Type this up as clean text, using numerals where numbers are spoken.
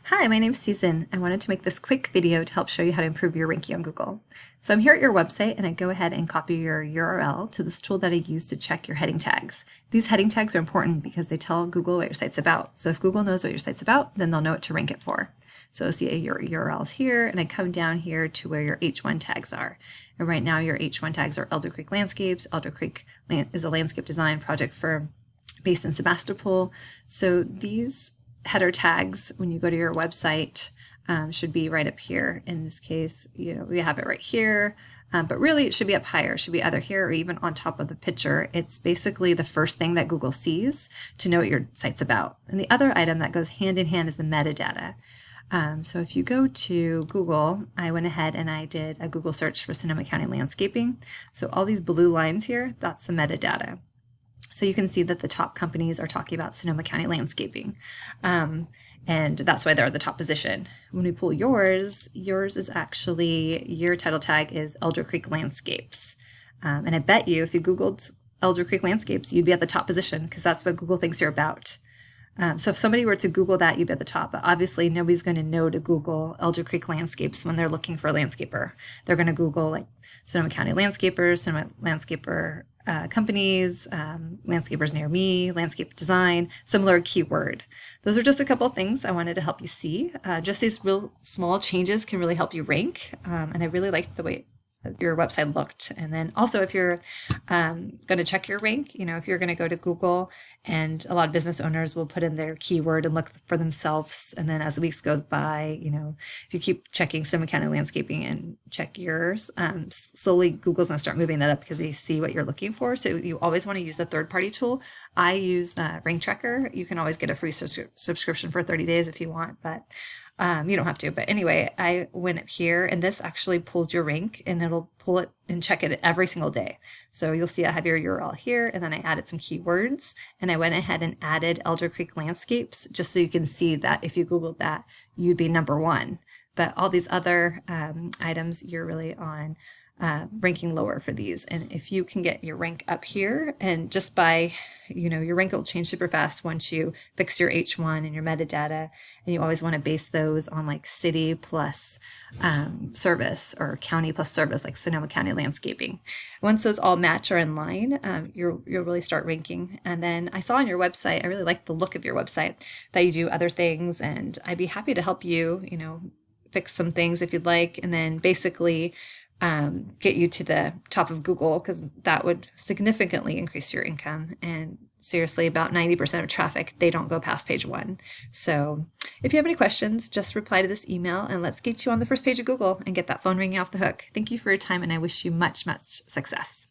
Hi, my name's Susan. I wanted to make this quick video to help show you how to improve your ranking on Google. So I'm here at your website and I go ahead and copy your URL to this tool that I use to check your heading tags. These heading tags are important because they tell Google what your site's about. So if Google knows what your site's about, then they'll know what to rank it for. So see your URLs here, and I come down here to where your H1 tags are. And right now your H1 tags are Elder Creek Landscapes. Elder Creek is a landscape design project firm based in Sebastopol. So these header tags, when you go to your website, should be right up here. In this case, we have it right here, but really it should be up higher. It should be either here or even on top of the picture. It's basically the first thing that Google sees to know what your site's about. And the other item that goes hand in hand is the metadata. So if you go to Google, I went ahead and I did a Google search for Sonoma County landscaping. So all these blue lines here, that's the metadata. So you can see that the top companies are talking about Sonoma County landscaping. And that's why they're at the top position. When we pull yours is actually, your title tag is Elder Creek Landscapes. And I bet you if you Googled Elder Creek Landscapes, you'd be at the top position because that's what Google thinks you're about. So if somebody were to Google that, you'd be at the top. But obviously, nobody's going to know to Google Elder Creek Landscapes when they're looking for a landscaper. They're going to Google like Sonoma County landscapers, Sonoma landscaper companies, landscapers near me, landscape design, similar keyword. Those are just a couple of things I wanted to help you see. Just these real small changes can really help you rank. And I really liked the way your website looked. And then also if you're going to check your rank, if you're going to go to Google, and a lot of business owners will put in their keyword and look for themselves. And then as the weeks goes by, if you keep checking Sonoma County landscaping and check yours, slowly Google's going to start moving that up because they see what you're looking for. So you always want to use a third-party tool. I use Rank Tracker. You can always get a free subscription for 30 days if you want, but you don't have to. But anyway, I went up here and this actually pulls your rank and it'll pull it and check it every single day. So you'll see I have your URL here, and then I added some keywords, and I went ahead and added Elder Creek Landscapes just so you can see that if you Googled that, you'd be #1. But all these other items, you're really on ranking lower for these. And if you can get your rank up here, and just by, your rank will change super fast once you fix your H1 and your metadata, and you always want to base those on like city plus service or county plus service, like Sonoma County landscaping. Once those all match or in line, you'll really start ranking. And then I saw on your website, I really like the look of your website, that you do other things, and I'd be happy to help you, fix some things if you'd like, and then basically get you to the top of Google, because that would significantly increase your income. And seriously, about 90% of traffic, they don't go past page 1. So if you have any questions, just reply to this email and let's get you on the first page of Google and get that phone ringing off the hook. Thank you for your time, and I wish you much, much success.